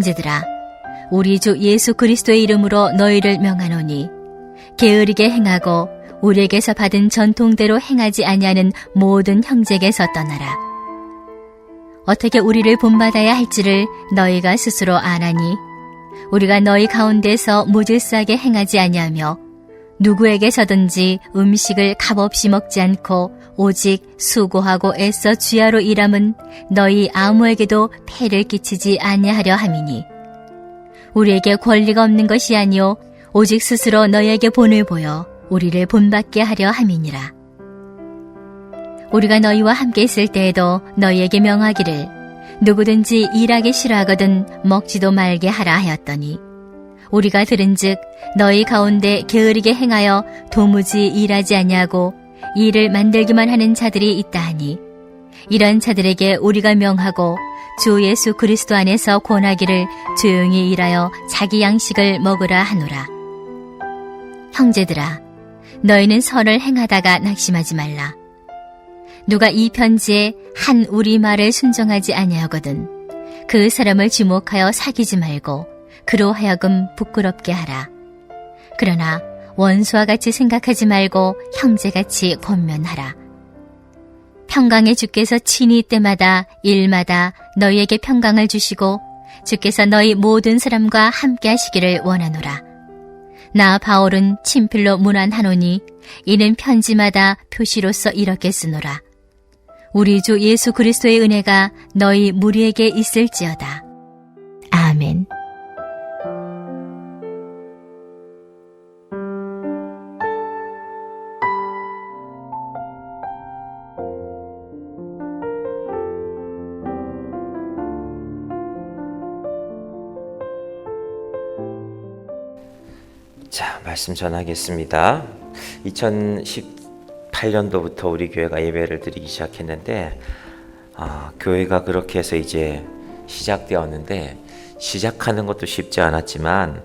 형제들아, 우리 주 예수 그리스도의 이름으로 너희를 명하노니 게으르게 행하고 우리에게서 받은 전통대로 행하지 아니하는 모든 형제에게서 떠나라. 어떻게 우리를 본받아야 할지를 너희가 스스로 아나니 우리가 너희 가운데서 무질서하게 행하지 아니하며 누구에게서든지 음식을 값없이 먹지 않고 오직 수고하고 애써 주야로 일함은 너희 아무에게도 폐를 끼치지 아니하려 함이니 우리에게 권리가 없는 것이 아니요 오직 스스로 너희에게 본을 보여 우리를 본받게 하려 함이니라. 우리가 너희와 함께 있을 때에도 너희에게 명하기를 누구든지 일하기 싫어하거든 먹지도 말게 하라 하였더니 우리가 들은즉 너희 가운데 게으르게 행하여 도무지 일하지 아니하고 일을 만들기만 하는 자들이 있다 하니 이런 자들에게 우리가 명하고 주 예수 그리스도 안에서 권하기를 조용히 일하여 자기 양식을 먹으라 하노라. 형제들아, 너희는 선을 행하다가 낙심하지 말라. 누가 이 편지에 한 우리 말을 순종하지 아니하거든 그 사람을 지목하여 사귀지 말고 그로 하여금 부끄럽게 하라. 그러나 원수와 같이 생각하지 말고 형제같이 권면하라. 평강의 주께서 친히 때마다 일마다 너희에게 평강을 주시고 주께서 너희 모든 사람과 함께 하시기를 원하노라. 나 바울은 친필로 문안하노니 이는 편지마다 표시로서 이렇게 쓰노라. 우리 주 예수 그리스도의 은혜가 너희 무리에게 있을지어다. 아멘. 자, 말씀 전하겠습니다. 2018년도부터 우리 교회가 예배를 드리기 시작했는데 교회가 그렇게 해서 이제 시작되었는데 시작하는 것도 쉽지 않았지만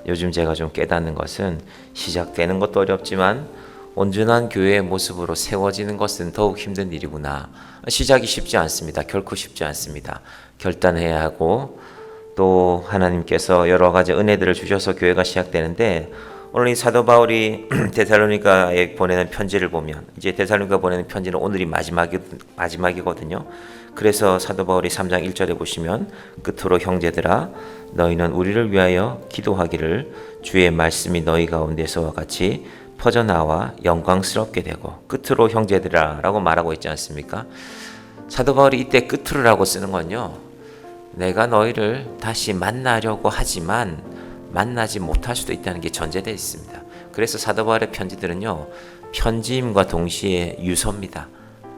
요즘 제가 좀 깨닫는 것은 시작되는 것도 어렵지만 온전한 교회의 모습으로 세워지는 것은 더욱 힘든 일이구나. 시작이 쉽지 않습니다. 결코 쉽지 않습니다. 결단해야 하고 또 하나님께서 여러 가지 은혜들을 주셔서 교회가 시작되는데 오늘 이 사도 바울이 데살로니가에 보내는 편지를 보면 이제 데살로니가 보내는 편지는 오늘이 마지막이거든요. 그래서 사도 바울이 3장 1절에 보시면 끝으로 형제들아 너희는 우리를 위하여 기도하기를 주의 말씀이 너희 가운데서와 같이 퍼져나와 영광스럽게 되고 끝으로 형제들아 라고 말하고 있지 않습니까? 사도 바울이 이때 끝으로라고 쓰는 건요, 내가 너희를 다시 만나려고 하지만 만나지 못할 수도 있다는 게 전제되어 있습니다. 그래서 사도 바울의 편지들은요, 편지임과 동시에 유서입니다.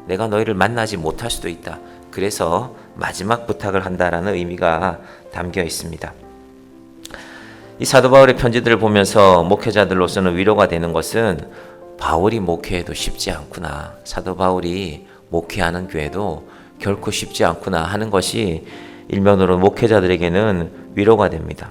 내가 너희를 만나지 못할 수도 있다. 그래서 마지막 부탁을 한다라는 의미가 담겨 있습니다. 이 사도 바울의 편지들을 보면서 목회자들로서는 위로가 되는 것은 바울이 목회해도 쉽지 않구나. 사도 바울이 목회하는 교회도 결코 쉽지 않구나 하는 것이 일면으로 목회자들에게는 위로가 됩니다.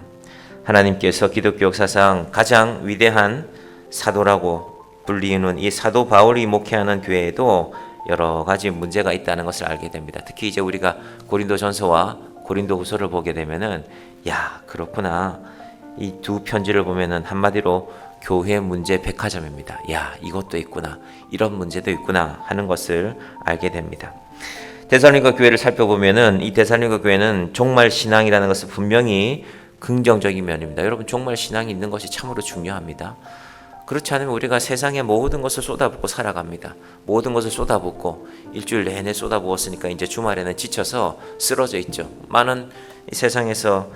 하나님께서 기독교 역사상 가장 위대한 사도라고 불리는 이 사도 바울이 목회하는 교회에도 여러 가지 문제가 있다는 것을 알게 됩니다. 특히 이제 우리가 고린도전서와 고린도후서를 보게 되면은 그렇구나. 이 두 편지를 보면은 한마디로 교회 문제 백화점입니다. 이것도 있구나. 이런 문제도 있구나 하는 것을 알게 됩니다. 데살로니가 교회를 살펴보면은 이 데살로니가 교회는 종말 신앙이라는 것은 분명히 긍정적인 면입니다. 여러분, 종말 신앙이 있는 것이 참으로 중요합니다. 그렇지 않으면 우리가 세상의 모든 것을 쏟아붓고 살아갑니다. 모든 것을 쏟아붓고 일주일 내내 쏟아부었으니까 이제 주말에는 지쳐서 쓰러져 있죠. 많은 이 세상에서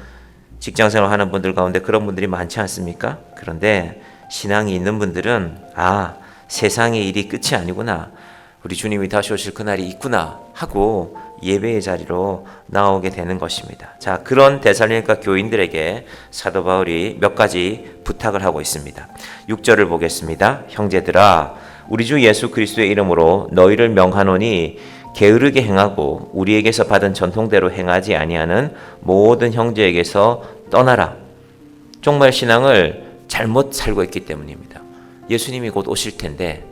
직장생활 하는 분들 가운데 그런 분들이 많지 않습니까? 그런데 신앙이 있는 분들은 세상의 일이 끝이 아니구나. 우리 주님이 다시 오실 그날이 있구나 하고 예배의 자리로 나오게 되는 것입니다. 자, 그런 데살로니가 교인들에게 사도 바울이 몇 가지 부탁을 하고 있습니다. 6절을 보겠습니다. 형제들아, 우리 주 예수 그리스도의 이름으로 너희를 명하노니 게으르게 행하고 우리에게서 받은 전통대로 행하지 아니하는 모든 형제에게서 떠나라. 종말 신앙을 잘못 살고 있기 때문입니다. 예수님이 곧 오실 텐데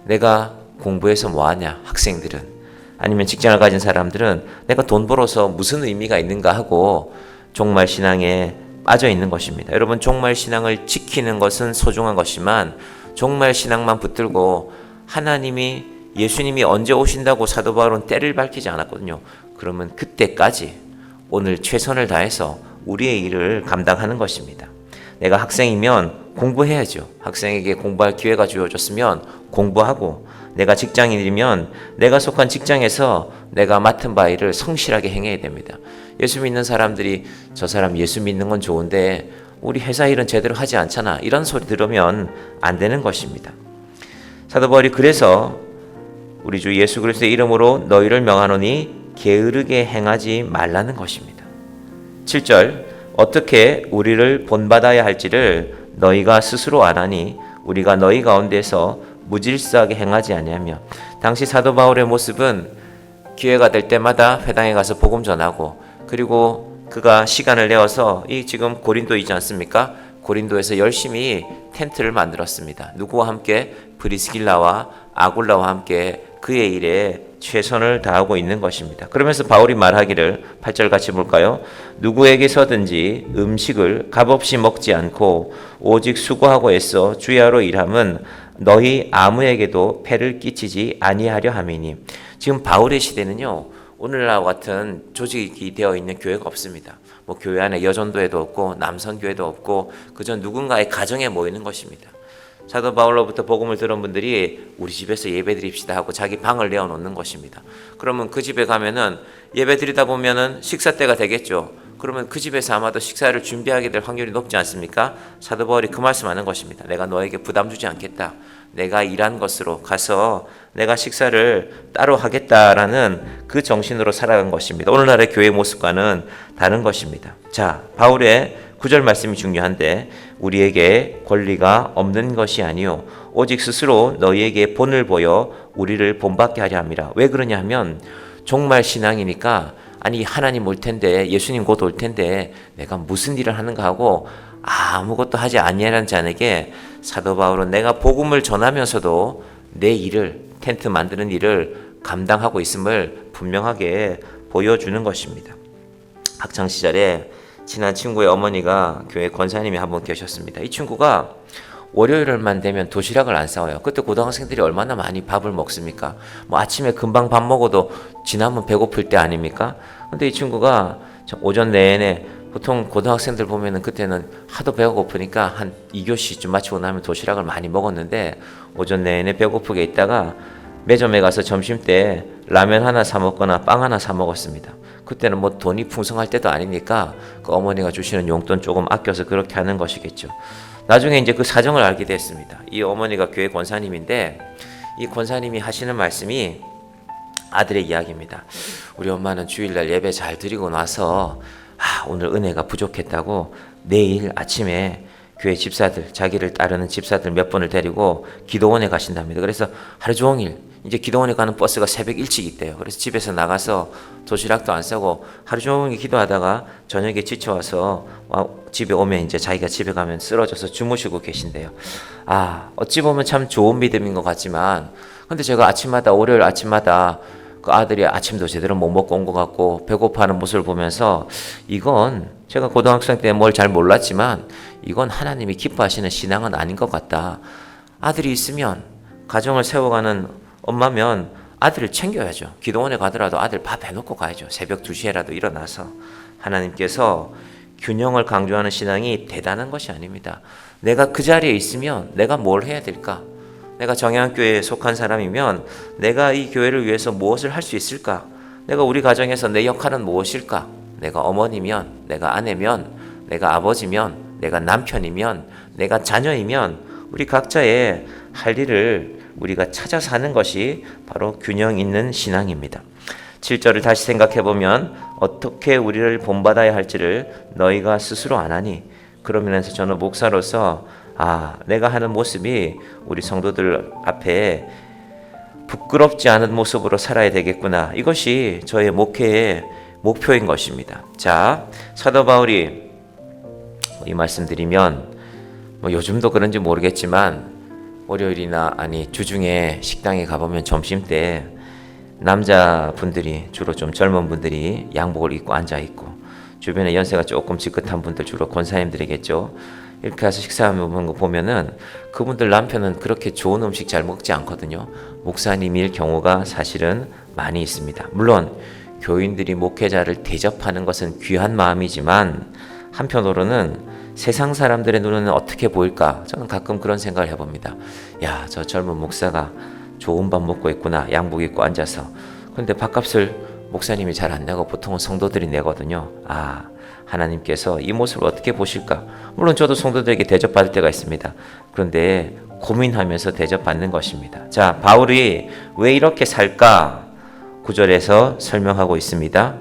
내가 공부해서 뭐하냐? 학생들은 아니면 직장을 가진 사람들은 내가 돈 벌어서 무슨 의미가 있는가 하고 종말 신앙에 빠져 있는 것입니다. 여러분, 종말 신앙을 지키는 것은 소중한 것이지만 종말 신앙만 붙들고 하나님이 예수님이 언제 오신다고 사도 바울은 때를 밝히지 않았거든요. 그러면 그때까지 오늘 최선을 다해서 우리의 일을 감당하는 것입니다. 내가 학생이면 공부해야죠. 학생에게 공부할 기회가 주어졌으면 공부하고, 내가 직장인이면 내가 속한 직장에서 내가 맡은 바 일을 성실하게 행해야 됩니다. 예수 믿는 사람들이 저 사람 예수 믿는 건 좋은데 우리 회사 일은 제대로 하지 않잖아, 이런 소리 들으면 안 되는 것입니다. 사도 바울이 그래서 우리 주 예수 그리스도의 이름으로 너희를 명하노니 게으르게 행하지 말라는 것입니다. 7절, 어떻게 우리를 본받아야 할지를 너희가 스스로 아나니 우리가 너희 가운데서 무질서하게 행하지 아니하며. 당시 사도 바울의 모습은 기회가 될 때마다 회당에 가서 복음 전하고, 그리고 그가 시간을 내어서 이 지금 고린도이지 않습니까? 고린도에서 열심히 텐트를 만들었습니다. 누구와 함께? 브리스길라와 아굴라와 함께 그의 일에 최선을 다하고 있는 것입니다. 그러면서 바울이 말하기를, 8절 같이 볼까요? 누구에게서든지 음식을 값없이 먹지 않고 오직 수고하고 애써 주야로 일함은 너희 아무에게도 폐를 끼치지 아니하려 함이니. 지금 바울의 시대는요, 오늘날 같은 조직이 되어 있는 교회가 없습니다. 뭐 교회 안에 여전도회도 없고 남성교회도 없고 그저 누군가의 가정에 모이는 것입니다. 사도 바울로부터 복음을 들은 분들이 우리 집에서 예배 드립시다 하고 자기 방을 내어놓는 것입니다. 그러면 그 집에 가면은 예배 드리다 보면은 식사 때가 되겠죠. 그러면 그 집에서 아마도 식사를 준비하게 될 확률이 높지 않습니까? 사도 바울이 그 말씀하는 것입니다. 내가 너에게 부담 주지 않겠다. 내가 일한 것으로 가서 내가 식사를 따로 하겠다라는 그 정신으로 살아간 것입니다. 오늘날의 교회 모습과는 다른 것입니다. 자, 바울의 9절 말씀이 중요한데, 우리에게 권리가 없는 것이 아니요 오직 스스로 너희에게 본을 보여 우리를 본받게 하려 함이라. 왜 그러냐 하면 종말 신앙이니까, 아니 하나님 올 텐데, 예수님 곧 올 텐데 내가 무슨 일을 하는가 하고 아무것도 하지 아니하는 자에게 사도 바울은 내가 복음을 전하면서도 내 일을, 텐트 만드는 일을 감당하고 있음을 분명하게 보여주는 것입니다. 학창시절에 친한 친구의 어머니가 교회 권사님이 한 분 계셨습니다. 이 친구가 월요일만 되면 도시락을 안 싸와요. 그때 고등학생들이 얼마나 많이 밥을 먹습니까? 뭐 아침에 금방 밥 먹어도 지나면 배고플 때 아닙니까? 근데 이 친구가 오전 내내, 보통 고등학생들 보면은 그때는 하도 배가 고프니까 한 2교시쯤 마치고 나면 도시락을 많이 먹었는데, 오전 내내 배고프게 있다가 매점에 가서 점심 때 라면 하나 사 먹거나 빵 하나 사 먹었습니다. 그때는 뭐 돈이 풍성할 때도 아니니까 그 어머니가 주시는 용돈 조금 아껴서 그렇게 하는 것이겠죠. 나중에 이제 그 사정을 알게 됐습니다. 이 어머니가 교회 권사님인데, 이 권사님이 하시는 말씀이 아들의 이야기입니다. 우리 엄마는 주일날 예배 잘 드리고 나서 오늘 은혜가 부족했다고 내일 아침에 교회 집사들, 자기를 따르는 집사들 몇 분을 데리고 기도원에 가신답니다. 그래서 하루 종일, 이제 기도원에 가는 버스가 새벽 일찍 있대요. 그래서 집에서 나가서 도시락도 안 싸고 하루 종일 기도하다가 저녁에 지쳐와서 집에 오면 이제 자기가 집에 가면 쓰러져서 주무시고 계신대요. 어찌 보면 참 좋은 믿음인 것 같지만, 근데 제가 아침마다, 월요일 아침마다 그 아들이 아침도 제대로 못 먹고 온 것 같고 배고파하는 모습을 보면서, 이건 제가 고등학생 때 뭘 잘 몰랐지만 이건 하나님이 기뻐하시는 신앙은 아닌 것 같다. 아들이 있으면, 가정을 세워가는 엄마면 아들을 챙겨야죠. 기도원에 가더라도 아들 밥 해놓고 가야죠. 새벽 2시에라도 일어나서. 하나님께서 균형을 강조하는 신앙이 대단한 것이 아닙니다. 내가 그 자리에 있으면 내가 뭘 해야 될까? 내가 정향교회에 속한 사람이면 내가 이 교회를 위해서 무엇을 할 수 있을까? 내가 우리 가정에서 내 역할은 무엇일까? 내가 어머니면, 내가 아내면, 내가 아버지면, 내가 남편이면, 내가 자녀이면 우리 각자의 할 일을 우리가 찾아서 하는 것이 바로 균형 있는 신앙입니다. 7절을 다시 생각해 보면, 어떻게 우리를 본받아야 할지를 너희가 스스로 아나니. 그러면서 저는 목사로서 내가 하는 모습이 우리 성도들 앞에 부끄럽지 않은 모습으로 살아야 되겠구나. 이것이 저의 목회의 목표인 것입니다. 자, 사도 바울이 이 말씀 드리면 요즘도 그런지 모르겠지만 월요일이나 주중에 식당에 가보면 점심 때 남자분들이 주로 좀 젊은 분들이 양복을 입고 앉아 있고 주변에 연세가 조금 지긋한 분들 주로 권사님들이겠죠. 이렇게 해서 식사하는 거 보면은 그분들 남편은 그렇게 좋은 음식 잘 먹지 않거든요. 목사님일 경우가 사실은 많이 있습니다. 물론 교인들이 목회자를 대접하는 것은 귀한 마음이지만 한편으로는 세상 사람들의 눈에는 어떻게 보일까? 저는 가끔 그런 생각을 해봅니다. 야, 저 젊은 목사가 좋은 밥 먹고 있구나. 양복 입고 앉아서. 그런데 밥값을 목사님이 잘 안 내고 보통은 성도들이 내거든요. 아, 하나님께서 이 모습을 어떻게 보실까? 물론 저도 성도들에게 대접받을 때가 있습니다. 그런데 고민하면서 대접받는 것입니다. 자, 바울이 왜 이렇게 살까? 9절에서 설명하고 있습니다.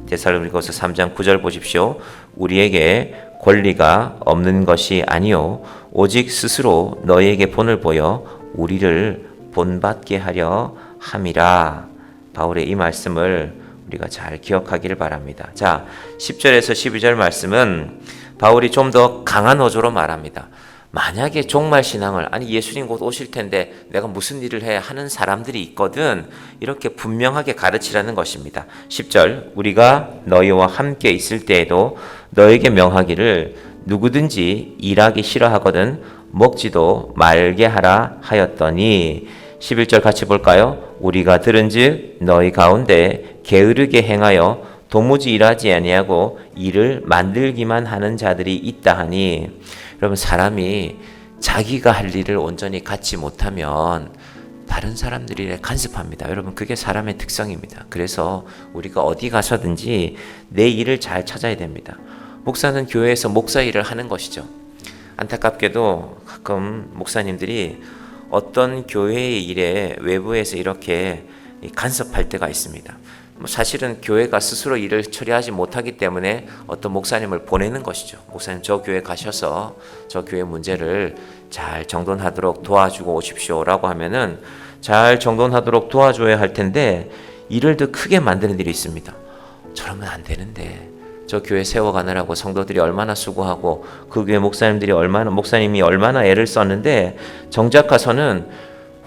데살로니가서 3장 9절 보십시오. 우리에게 권리가 없는 것이 아니요 오직 스스로 너희에게 본을 보여 우리를 본받게 하려 함이라. 바울의 이 말씀을 우리가 잘 기억하기를 바랍니다. 자, 10절에서 12절 말씀은 바울이 좀 더 강한 어조로 말합니다. 만약에 종말 신앙을 아니 예수님 곧 오실 텐데 내가 무슨 일을 해야 하는 사람들이 있거든 이렇게 분명하게 가르치라는 것입니다. 10절 우리가 너희와 함께 있을 때에도 너에게 명하기를 누구든지 일하기 싫어하거든 먹지도 말게 하라 하였더니 11절 같이 볼까요? 우리가 들은즉 너희 가운데 게으르게 행하여 도무지 일하지 아니하고 일을 만들기만 하는 자들이 있다 하니 여러분 사람이 자기가 할 일을 온전히 갖지 못하면 다른 사람들이 간섭합니다. 여러분 그게 사람의 특성입니다. 그래서 우리가 어디 가서든지 내 일을 잘 찾아야 됩니다. 목사는 교회에서 목사 일을 하는 것이죠. 안타깝게도 가끔 목사님들이 어떤 교회의 일에 외부에서 이렇게 간섭할 때가 있습니다. 사실은 교회가 스스로 일을 처리하지 못하기 때문에 어떤 목사님을 보내는 것이죠. 목사님 저 교회 가셔서 저 교회 문제를 잘 정돈하도록 도와주고 오십시오라고 하면은 잘 정돈하도록 도와줘야 할 텐데 일을 더 크게 만드는 일이 있습니다. 저러면 안 되는데 저 교회 세워가느라고 성도들이 얼마나 수고하고 그 교회 목사님이 얼마나 애를 썼는데 정작 가서는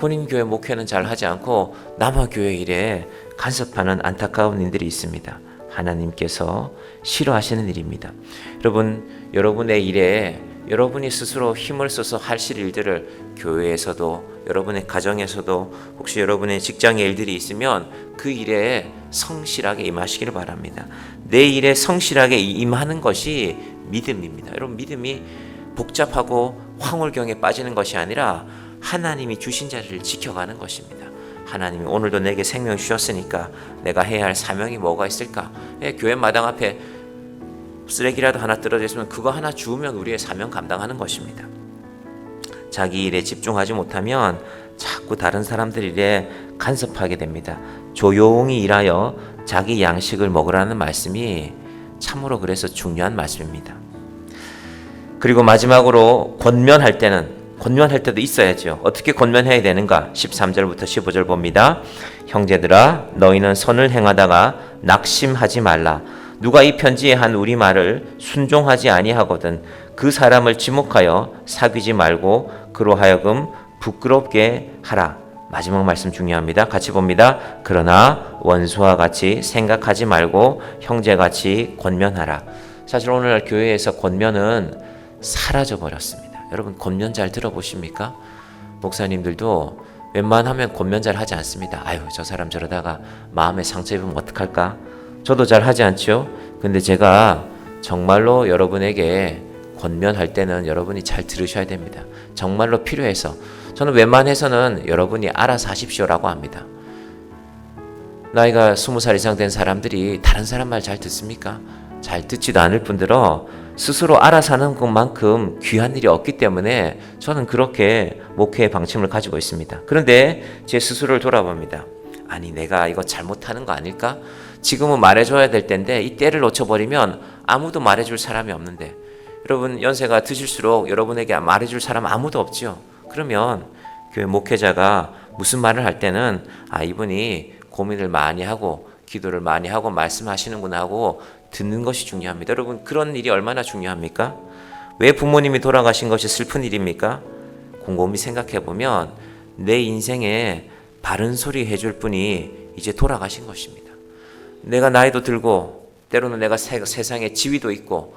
혼인교회 목회는 잘 하지 않고 남아교회 일에 간섭하는 안타까운 일들이 있습니다. 하나님께서 싫어하시는 일입니다. 여러분, 여러분의 일에 여러분이 스스로 힘을 써서 하실 일들을 교회에서도 여러분의 가정에서도 혹시 여러분의 직장의 일들이 있으면 그 일에 성실하게 임하시기를 바랍니다. 내 일에 성실하게 임하는 것이 믿음입니다. 여러분 믿음이 복잡하고 황홀경에 빠지는 것이 아니라 하나님이 주신 자리를 지켜가는 것입니다. 하나님이 오늘도 내게 생명 주셨으니까 내가 해야 할 사명이 뭐가 있을까? 교회 마당 앞에 쓰레기라도 하나 떨어져 있으면 그거 하나 주우면 우리의 사명 감당하는 것입니다. 자기 일에 집중하지 못하면 자꾸 다른 사람들 일에 간섭하게 됩니다. 조용히 일하여 자기 양식을 먹으라는 말씀이 참으로 그래서 중요한 말씀입니다. 그리고 마지막으로 권면할 때도 있어야죠. 어떻게 권면해야 되는가? 13절부터 15절 봅니다. 형제들아 너희는 선을 행하다가 낙심하지 말라. 누가 이 편지에 한 우리 말을 순종하지 아니하거든 그 사람을 지목하여 사귀지 말고 그로 하여금 부끄럽게 하라. 마지막 말씀 중요합니다. 같이 봅니다. 그러나 원수와 같이 생각하지 말고 형제같이 권면하라. 사실 오늘날 교회에서 권면은 사라져 버렸습니다. 여러분 권면 잘 들어보십니까? 목사님들도 웬만하면 권면 잘 하지 않습니다. 아유 저 사람 저러다가 마음에 상처 입으면 어떡할까? 저도 잘 하지 않죠. 근데 제가 정말로 여러분에게 권면할 때는 여러분이 잘 들으셔야 됩니다. 정말로 필요해서 저는 웬만해서는 여러분이 알아서 하십시오라고 합니다. 나이가 20살 이상 된 사람들이 다른 사람 말 잘 듣습니까? 잘 듣지도 않을 뿐더러 스스로 알아서 하는 것만큼 귀한 일이 없기 때문에 저는 그렇게 목회의 방침을 가지고 있습니다. 그런데 제 스스로를 돌아봅니다. 아니 내가 이거 잘못하는 거 아닐까? 지금은 말해줘야 될 텐데 이 때를 놓쳐버리면 아무도 말해줄 사람이 없는데 여러분 연세가 드실수록 여러분에게 말해줄 사람 아무도 없지요. 그러면 교회 목회자가 무슨 말을 할 때는 아 이분이 고민을 많이 하고 기도를 많이 하고 말씀하시는구나 하고 듣는 것이 중요합니다. 여러분 그런 일이 얼마나 중요합니까? 왜 부모님이 돌아가신 것이 슬픈 일입니까? 곰곰이 생각해 보면 내 인생에 바른 소리 해줄 분이 이제 돌아가신 것입니다. 내가 나이도 들고 때로는 내가 세상에 지위도 있고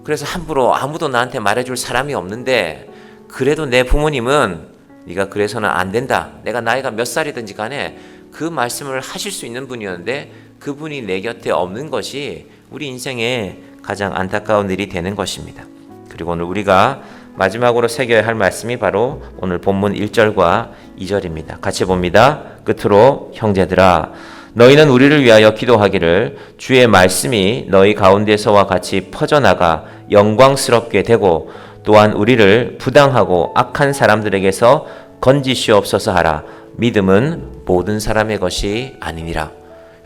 그래서 함부로 아무도 나한테 말해줄 사람이 없는데 그래도 내 부모님은 네가 그래서는 안 된다. 내가 나이가 몇 살이든지 간에 그 말씀을 하실 수 있는 분이었는데 그분이 내 곁에 없는 것이 우리 인생의 가장 안타까운 일이 되는 것입니다. 그리고 오늘 우리가 마지막으로 새겨야 할 말씀이 바로 오늘 본문 1절과 2절입니다. 같이 봅니다. 끝으로 형제들아 너희는 우리를 위하여 기도하기를 주의 말씀이 너희 가운데서와 같이 퍼져나가 영광스럽게 되고 또한 우리를 부당하고 악한 사람들에게서 건지시옵소서 하라. 믿음은 모든 사람의 것이 아니니라.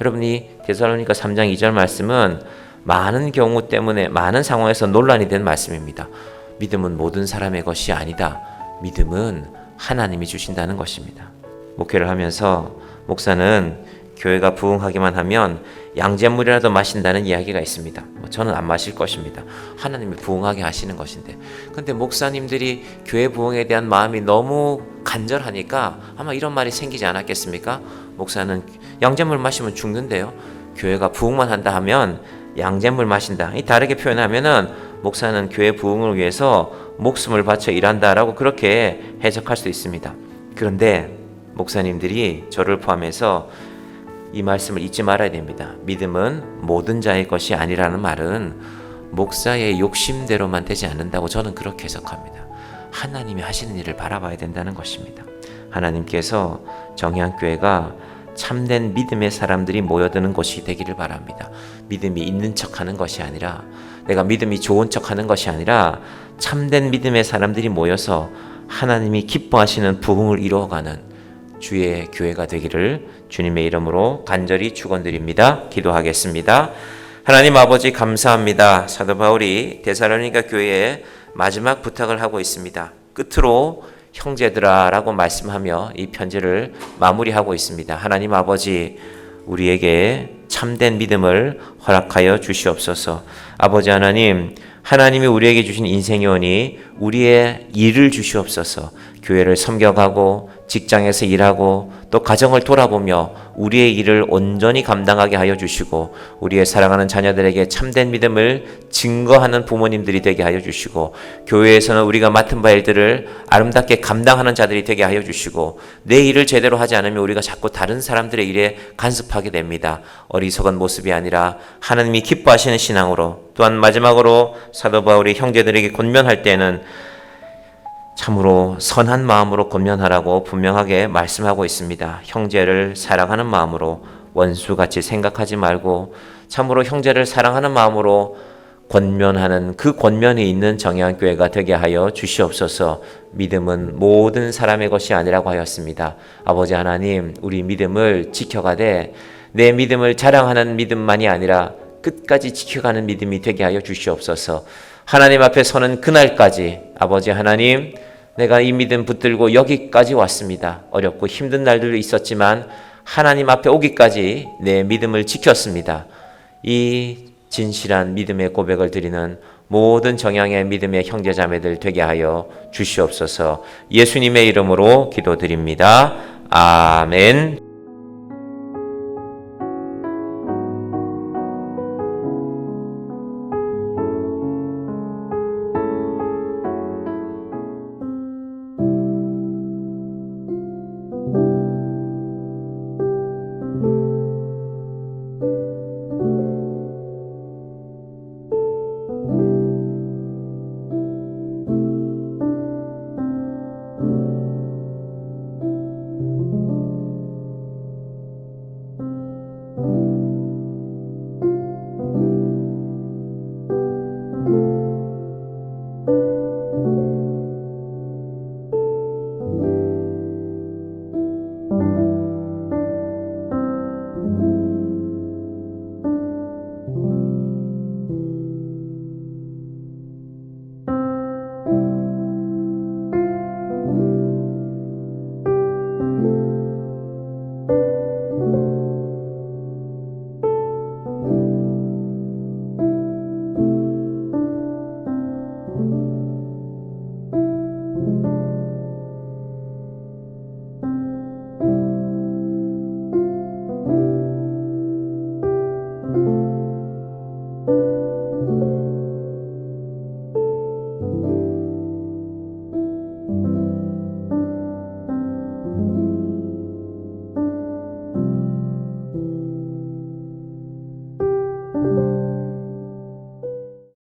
여러분이 데살로니가 3장 2절 말씀은 많은 경우 때문에 많은 상황에서 논란이 된 말씀입니다. 믿음은 모든 사람의 것이 아니다. 믿음은 하나님이 주신다는 것입니다. 목회를 하면서 목사는 교회가 부흥하기만 하면 양잿물이라도 마신다는 이야기가 있습니다. 저는 안 마실 것입니다. 하나님이 부흥하게 하시는 것인데. 근데 목사님들이 교회 부흥에 대한 마음이 너무 간절하니까 아마 이런 말이 생기지 않았겠습니까? 목사는 양잿물 마시면 죽는데요. 교회가 부흥만 한다 하면 양잿물 마신다. 다르게 표현하면은 목사는 교회 부흥을 위해서 목숨을 바쳐 일한다라고 그렇게 해석할 수 있습니다. 그런데 목사님들이 저를 포함해서 이 말씀을 잊지 말아야 됩니다. 믿음은 모든 자의 것이 아니라는 말은 목사의 욕심대로만 되지 않는다고 저는 그렇게 해석합니다. 하나님이 하시는 일을 바라봐야 된다는 것입니다. 하나님께서 정의한교회가 참된 믿음의 사람들이 모여드는 곳이 되기를 바랍니다. 믿음이 있는 척하는 것이 아니라 내가 믿음이 좋은 척하는 것이 아니라 참된 믿음의 사람들이 모여서 하나님이 기뻐하시는 부흥을 이루어가는 주의 교회가 되기를 주님의 이름으로 간절히 축원드립니다. 기도하겠습니다. 하나님 아버지 감사합니다. 사도 바울이 데살로니가 교회에 마지막 부탁을 하고 있습니다. 끝으로 형제들아 라고 말씀하며 이 편지를 마무리하고 있습니다. 하나님 아버지 우리에게 참된 믿음을 허락하여 주시옵소서. 아버지 하나님, 하나님이 우리에게 주신 인생의 원이 우리의 일을 주시옵소서. 교회를 섬겨가고 직장에서 일하고 또 가정을 돌아보며 우리의 일을 온전히 감당하게 하여 주시고 우리의 사랑하는 자녀들에게 참된 믿음을 증거하는 부모님들이 되게 하여 주시고 교회에서는 우리가 맡은 바 일들을 아름답게 감당하는 자들이 되게 하여 주시고 내 일을 제대로 하지 않으면 우리가 자꾸 다른 사람들의 일에 간섭하게 됩니다. 어리석은 모습이 아니라 하나님이 기뻐하시는 신앙으로 또한 마지막으로 사도 바울이 형제들에게 권면할 때는 참으로 선한 마음으로 권면하라고 분명하게 말씀하고 있습니다. 형제를 사랑하는 마음으로 원수같이 생각하지 말고 참으로 형제를 사랑하는 마음으로 권면하는 그 권면이 있는 정의한교회가 되게 하여 주시옵소서. 믿음은 모든 사람의 것이 아니라고 하였습니다. 아버지 하나님, 우리 믿음을 지켜가되 내 믿음을 자랑하는 믿음만이 아니라 끝까지 지켜가는 믿음이 되게 하여 주시옵소서. 하나님 앞에 서는 그날까지 아버지 하나님, 내가 이 믿음 붙들고 여기까지 왔습니다. 어렵고 힘든 날들도 있었지만 하나님 앞에 오기까지 내 믿음을 지켰습니다. 이 진실한 믿음의 고백을 드리는 모든 정향의 믿음의 형제자매들 되게 하여 주시옵소서. 예수님의 이름으로 기도드립니다. 아멘.